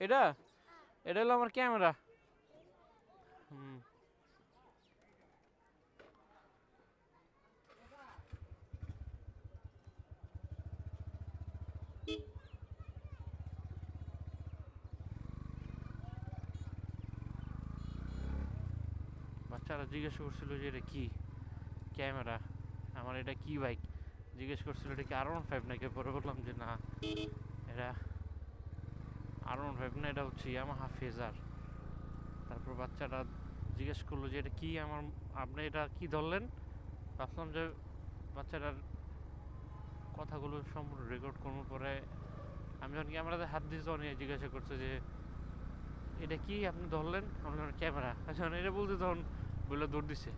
এটা এটা হলো আমার ক্যামেরা। হুম। বাচ্চারা জিজ্ঞেস করছিল যে এটা কি ক্যামেরা, আমার এটা কি বাইক জিজ্ঞেস করছিল এটা কি R15 নাকি, পরে বললাম যে না এটা R15 না, এটা হচ্ছে ইয়ামাহা ফেজার। তারপর বাচ্চাটা জিজ্ঞেস করলো যে এটা কি, আমার আপনি এটা কি ধরলেন। ভাবলাম যে বাচ্চাটার কথাগুলো সম্পূর্ণ রেকর্ড করার পরে আমি যখন ক্যামেরাতে হাত দিয়ে তখন জিজ্ঞাসা করছে যে এটা কি আপনি ধরলেন, আমার ক্যামেরা। যখন এটা বলতে তখন বলে দৌড় দিছে।